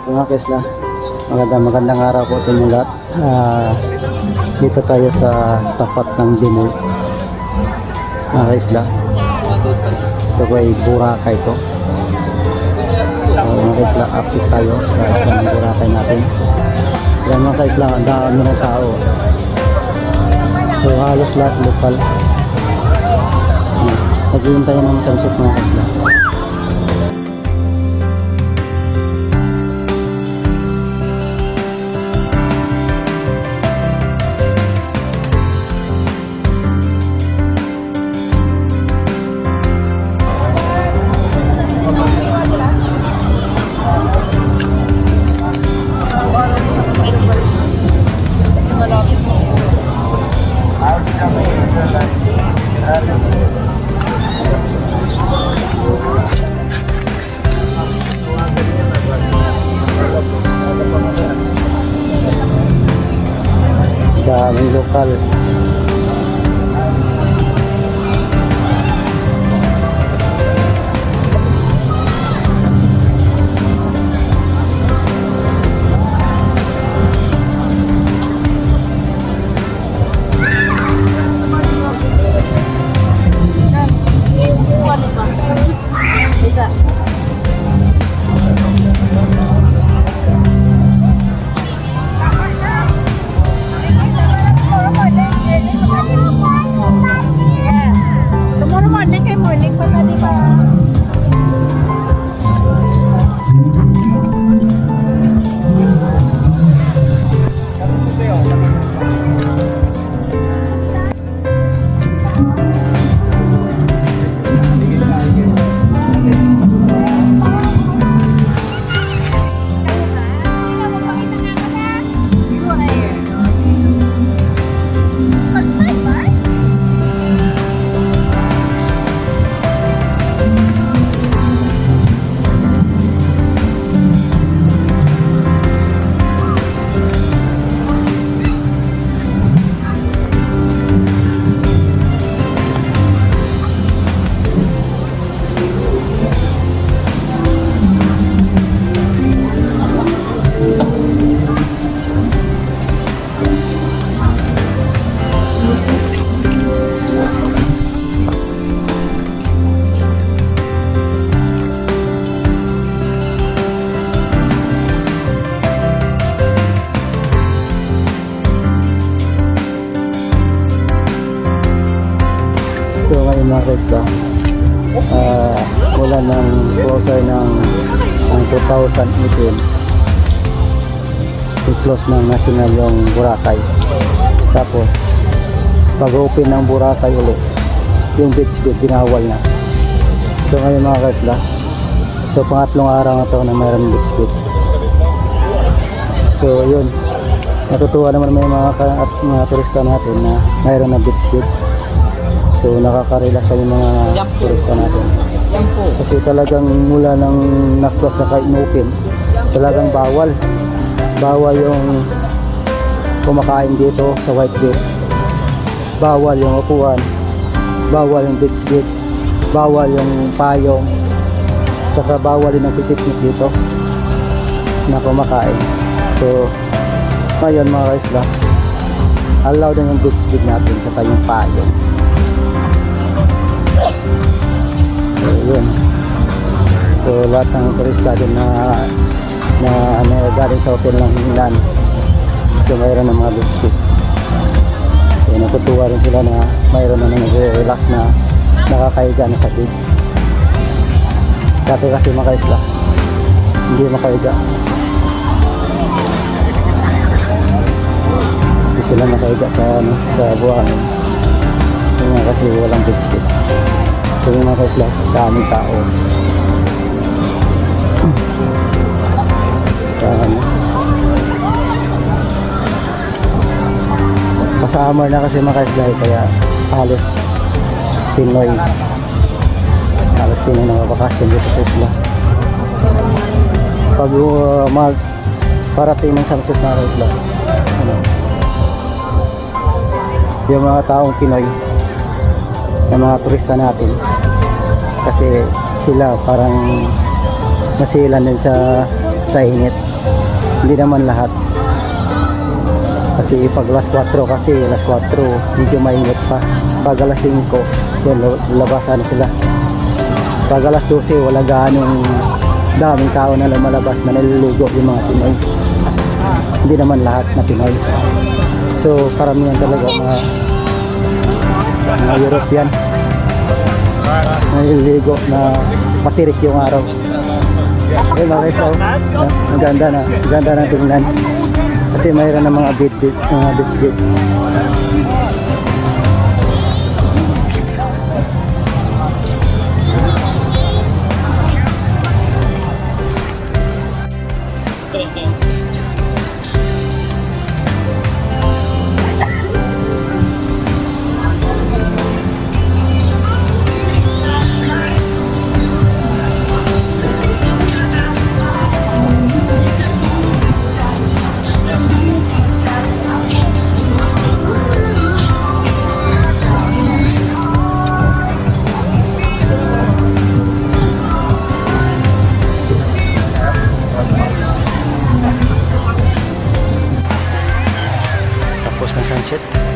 Mga kaisla, magandang araw po sa inyo lahat. Dito tayo sa tapat ng Dimol. Mga kaisla, ito ba ay Boracay ito. So, mga kaisla, update tayo sa isang Boracay natin. Yan mga kaisla, ang dami ng tao. So halos lahat lokal. Naghihintay ng sunset mga kaisla. Daming lokal. So ngayon mga kaisla, mula ng closer ng 2018 i-close ng national yung Boracay. Tapos pag-open ng Boracay ulit, yung beach bed binawal na. So ngayon mga kaisla, so pangatlong araw na to na mayroon beach bed. So yun, natutuwa naman may mga turista natin na mayroon na beach bed. So nakaka-relax yung mga turista natin. Kasi talagang mula ng na-close na in-open, talagang bawal yung kumakain dito sa White Beach, bawal yung upuan, bawal yung beach bed, bawal yung payong, saka bawal din ang picnic dito na kumakain. So ngayon mga kaisla, allow din yung beach bed natin saka yung payong. So yun, so lahat ng turista din na galing sa hotel ng Hinglan, so mayroon ng mga beach bed. So natutuwa rin sila na mayroon na nag-relax na nakakahiga na sa bed. Dati kasi mga kaisla, hindi makahiga, hindi sila makahiga sa buhangin kasi walang beach bed. So yung mga kaisla, daming tao. Pa-summer na kasi mga kaisla, kaya halos Pinoy na bakasyon dito sa isla. Pag parating ng sunset na kaisla, yung mga taong Pinoy na mga turista natin, kasi sila parang nasilan din sa init. Hindi naman lahat. Kasi pag alas 4 kasi, alas 4 medyo mainit pa. Pag alas 5, yun, labasan sila. Pag alas 12, wala ganong daming tao na lumalabas na naliligo yung mga Pinoy. Hindi naman lahat na Pinoy. So karamihan talaga mga European naliligo na matirik yung araw. Eh mga guys, ang ganda na tingnan. Kasi mayroon ng mga beach gate. Tapos ng sunset.